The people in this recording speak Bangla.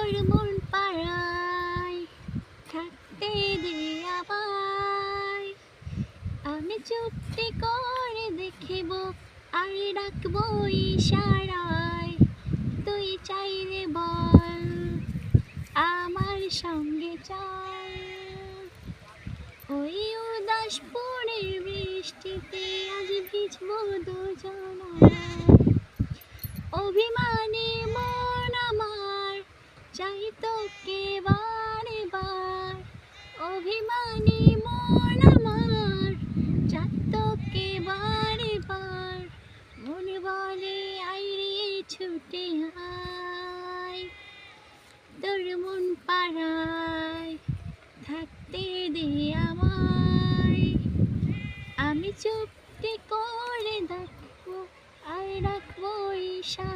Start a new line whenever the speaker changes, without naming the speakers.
তোর মন পাড়ায় থাকতে দে আমায়। আমি চুপটি করে দেখিব আর ডাকবো ইশারায়। তুই চাইলে বল আমার সঙ্গে চল। ওই উদাস পরের বৃষ্টিতে আজ ভিজবো দুজনায়। অভিমানী মন আমার চাই তোকে বারে বার। অভিমানী মন আমার চাই তোকে বারে বার। মনে বলে আইরে ছুটে আয়, তোর মন পাড়ায় থাকতে দে আমায়। আমি চুপটি করে দেখবো আর রাখবো ইশারায়।